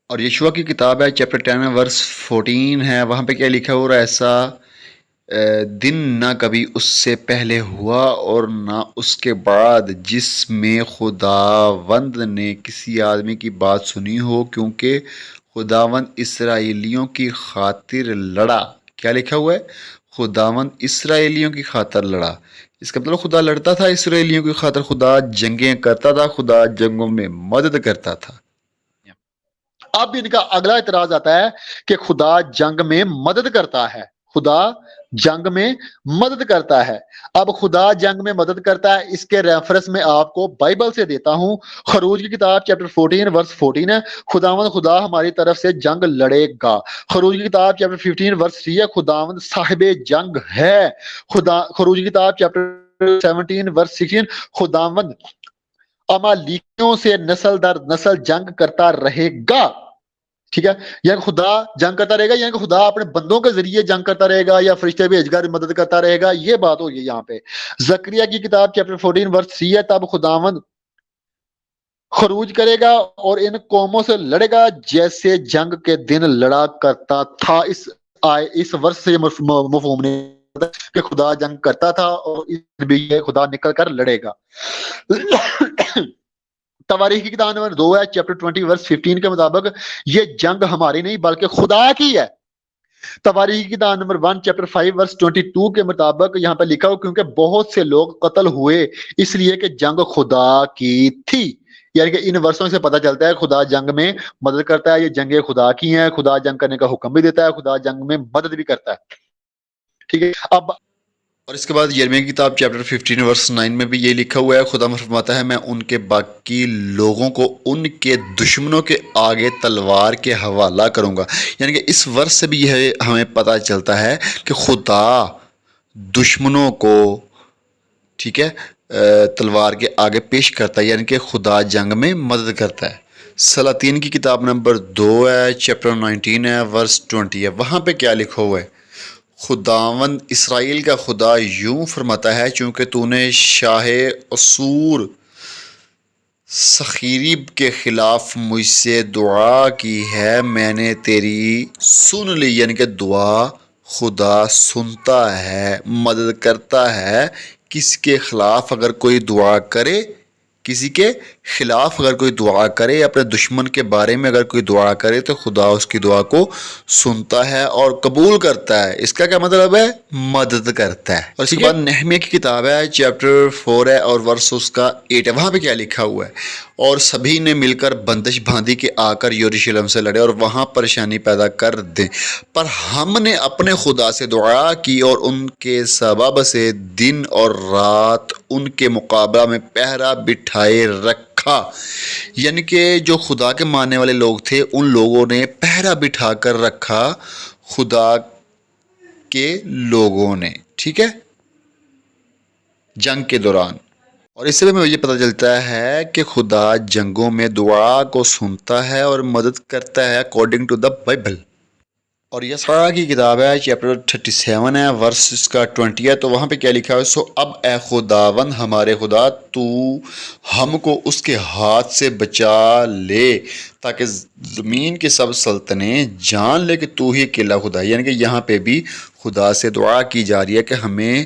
اور یشوع کی کتاب ہے چیپٹر 10 ورس 14 ہے، وہاں پہ کیا لکھا ہوا؟ اور ایسا دن نہ کبھی اس سے پہلے ہوا اور نہ اس کے بعد جس میں خداوند نے کسی آدمی کی بات سنی ہو، کیونکہ خداوند اسرائیلیوں کی خاطر لڑا۔ کیا لکھا ہوا ہے؟ خداوند اسرائیلیوں کی خاطر لڑا۔ اس کا مطلب خدا لڑتا تھا اسرائیلیوں کی خاطر، خدا جنگیں کرتا تھا، خدا جنگوں میں مدد کرتا تھا۔ اب ان کا اگلا اعتراض آتا ہے کہ خدا جنگ میں مدد کرتا ہے، خدا جنگ میں مدد کرتا ہے۔ اب خدا جنگ میں مدد کرتا ہے، اس کے ریفرنس میں آپ کو بائبل سے دیتا ہوں۔ خروج کی کتاب چیپٹر 14 ورس 14 ہے، خداوند خدا ہماری طرف سے جنگ لڑے گا۔ خروج کی کتاب چیپٹر 15 ورس 3 ہے، خداوند صاحب جنگ ہے۔ خروج کی کتاب چیپٹر 17 ورس 16، خداوند امالیکیوں سے نسل در نسل جنگ کرتا رہے گا۔ ٹھیک ہے، یعنی خدا جنگ کرتا رہے گا، یعنی کہ خدا اپنے بندوں کے ذریعے جنگ کرتا رہے گا یا فرشتے بھیج کر مدد کرتا رہے گا، یہ بات ہوگی یہاں پہ۔ زکریا کی کتاب چیپٹر 14 ورس 3 ہے، تب خداوند خروج کرے گا اور ان قوموں سے لڑے گا جیسے جنگ کے دن لڑا کرتا تھا۔ اس ورس سے مفہوم نہیں کہ خدا جنگ کرتا تھا اور اس بھی خدا نکل کر لڑے گا۔ تواریخ کی کتاب نمبر 2 ہے، چیپٹر 20 ورس 15 کے مطابق یہ جنگ ہماری نہیں بلکہ خدا کی ہے۔ تواریخ کی کتاب نمبر 1 چیپٹر 5 ورس 22 کے مطابق یہاں پہ لکھا ہو کیونکہ بہت سے لوگ قتل ہوئے اس لیے کہ جنگ خدا کی تھی۔ یعنی کہ ان ورسوں سے پتہ چلتا ہے خدا جنگ میں مدد کرتا ہے، یہ جنگیں خدا کی ہیں، خدا جنگ کرنے کا حکم بھی دیتا ہے، خدا جنگ میں مدد بھی کرتا ہے۔ ٹھیک ہے، اب اور اس کے بعد یرمیہ کی کتاب چیپٹر 15 ورس 9 میں بھی یہ لکھا ہوا ہے، خدا فرماتا ہے میں ان کے باقی لوگوں کو ان کے دشمنوں کے آگے تلوار کے حوالہ کروں گا۔ یعنی کہ اس ورس سے بھی یہ ہمیں پتہ چلتا ہے کہ خدا دشمنوں کو ٹھیک ہے تلوار کے آگے پیش کرتا ہے، یعنی کہ خدا جنگ میں مدد کرتا ہے۔ سلاطین کی کتاب نمبر 2 ہے، چیپٹر 19 ہے، ورس 20 ہے، وہاں پہ کیا لکھا ہوا ہے؟ خداوند اسرائیل کا خدا یوں فرماتا ہے چونکہ تو نے شاہ اسور سخیریب کے خلاف مجھ سے دعا کی ہے، میں نے تیری سن لی۔ یعنی کہ دعا خدا سنتا ہے، مدد کرتا ہے۔ کس کے خلاف اگر کوئی دعا کرے، کسی کے خلاف اگر کوئی دعا کرے، اپنے دشمن کے بارے میں اگر کوئی دعا کرے تو خدا اس کی دعا کو سنتا ہے اور قبول کرتا ہے۔ اس کا کیا مطلب ہے؟ مدد کرتا ہے۔ اور اس کے بعد نہمیہ کی کتاب ہے، چیپٹر 4 ہے اور ورس اس کا 8 ہے، وہاں پہ کیا لکھا ہوا ہے؟ اور سبھی نے مل کر بندش باندھی کہ آ کر یروشلم سے لڑے اور وہاں پریشانی پیدا کر دیں، پر ہم نے اپنے خدا سے دعا کی اور ان کے سبب سے دن اور رات ان کے مقابلہ میں پہرا بٹھائے رکھا۔ یعنی کہ جو خدا کے ماننے والے لوگ تھے ان لوگوں نے پہرا بٹھا کر رکھا، خدا کے لوگوں نے، ٹھیک ہے، جنگ کے دوران۔ اور اس سے بھی ہمیں یہ پتہ چلتا ہے کہ خدا جنگوں میں دعا کو سنتا ہے اور مدد کرتا ہے اکارڈنگ ٹو دا بائبل۔ اور یسعیاہ کی کتاب ہے، چیپٹر 37 ہے، ورس اس کا 20 ہے، تو وہاں پہ کیا لکھا ہے؟ سو اب اے خداوند ہمارے خدا، تو ہم کو اس کے ہاتھ سے بچا لے تاکہ زمین کے سب سلطنیں جان لے کہ تو ہی اکیلا خدا ہے۔ یعنی کہ یہاں پہ بھی خدا سے دعا کی جا رہی ہے کہ ہمیں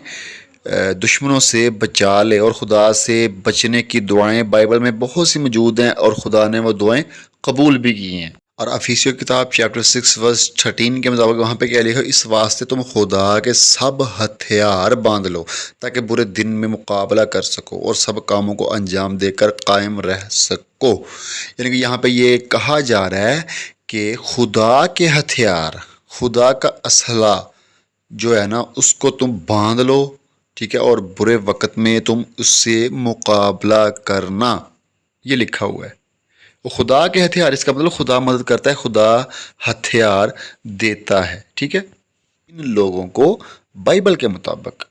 دشمنوں سے بچا لے، اور خدا سے بچنے کی دعائیں بائبل میں بہت سی موجود ہیں اور خدا نے وہ دعائیں قبول بھی کی ہیں۔ اور افیسیوں کتاب چیپٹر 6 ورس 13 کے مطابق وہاں پہ کیا لکھا؟ اس واسطے تم خدا کے سب ہتھیار باندھ لو تاکہ برے دن میں مقابلہ کر سکو اور سب کاموں کو انجام دے کر قائم رہ سکو۔ یعنی کہ یہاں پہ یہ کہا جا رہا ہے کہ خدا کے ہتھیار، خدا کا اسلحہ جو ہے نا اس کو تم باندھ لو، ٹھیک ہے، اور برے وقت میں تم اس سے مقابلہ کرنا، یہ لکھا ہوا ہے۔ وہ خدا کے ہتھیار، اس کا مطلب خدا مدد کرتا ہے، خدا ہتھیار دیتا ہے، ٹھیک ہے، ان لوگوں کو بائبل کے مطابق۔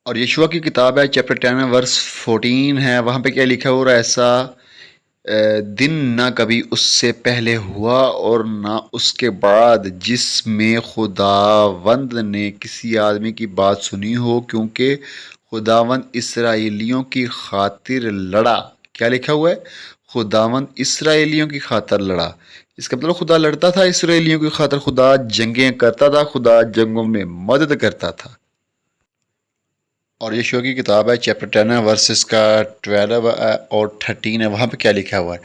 اور یشوع کی کتاب ہے، چیپٹر 10 ورس 14 ہے، وہاں پہ کیا لکھا ہوا؟ اور ایسا دن نہ کبھی اس سے پہلے ہوا اور نہ اس کے بعد جس میں خداوند نے کسی آدمی کی بات سنی ہو، کیونکہ خداوند اسرائیلیوں کی خاطر لڑا۔ کیا لکھا ہوا ہے؟ خداوند اسرائیلیوں کی خاطر لڑا۔ اس کا مطلب خدا لڑتا تھا اسرائیلیوں کی خاطر، خدا جنگیں کرتا تھا، خدا جنگوں میں مدد کرتا تھا۔ اور یہ شو کی کتاب ہے چیپٹر 10 ہے، ورسز کا 12 اور 13 ہے، وہاں پہ کیا لکھا ہوا ہے؟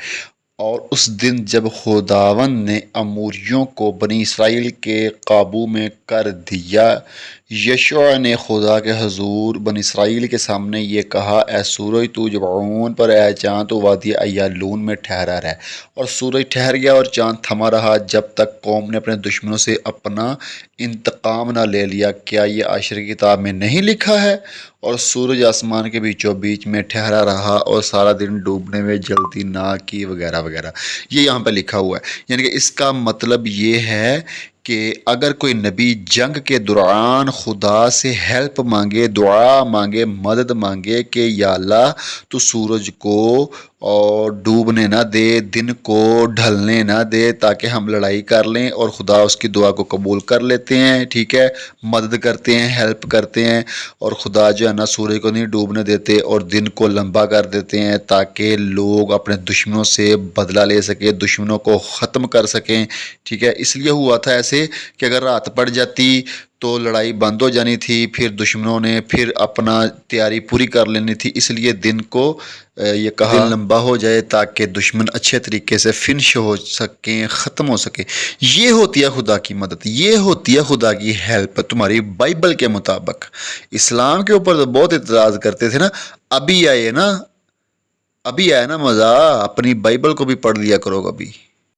اور اس دن جب خداوند نے اموریوں کو بنی اسرائیل کے قابو میں کر دیا، یشوع نے خدا کے حضور بنی اسرائیل کے سامنے یہ کہا، اے سورج تو جبعون پر، اے چاند تو وادی ایالون میں ٹھہرا رہے۔ اور سورج ٹھہر گیا اور چاند تھما رہا جب تک قوم نے اپنے دشمنوں سے اپنا انتقام نہ لے لیا۔ کیا یہ عاشر کی کتاب میں نہیں لکھا ہے؟ اور سورج آسمان کے بیچوں بیچ میں ٹھہرا رہا اور سارا دن ڈوبنے میں جلدی نہ کی، وغیرہ وغیرہ۔ یہ یہاں پہ لکھا ہوا ہے، یعنی کہ اس کا مطلب یہ ہے کہ اگر کوئی نبی جنگ کے دوران خدا سے ہیلپ مانگے، دعا مانگے، مدد مانگے کہ یا اللہ تو سورج کو اور ڈوبنے نہ دے، دن کو ڈھلنے نہ دے تاکہ ہم لڑائی کر لیں، اور خدا اس کی دعا کو قبول کر لیتے ہیں، ٹھیک ہے، مدد کرتے ہیں، ہیلپ کرتے ہیں، اور خدا جو ہے نا سورج کو نہیں ڈوبنے دیتے اور دن کو لمبا کر دیتے ہیں تاکہ لوگ اپنے دشمنوں سے بدلہ لے سکیں، دشمنوں کو ختم کر سکیں، ٹھیک ہے۔ اس لیے ہوا تھا ایسے کہ اگر رات پڑ جاتی تو لڑائی بند ہو جانی تھی، پھر دشمنوں نے پھر اپنا تیاری پوری کر لینی تھی، اس لیے دن کو یہ کہا دن لمبا ہو جائے تاکہ دشمن اچھے طریقے سے فنش ہو سکیں، ختم ہو سکے۔ یہ ہوتی ہے خدا کی مدد، یہ ہوتی ہے خدا کی ہیلپ تمہاری بائبل کے مطابق۔ اسلام کے اوپر تو بہت اعتراض کرتے تھے نا، ابھی آئے نا مزہ، اپنی بائبل کو بھی پڑھ لیا کرو کبھی۔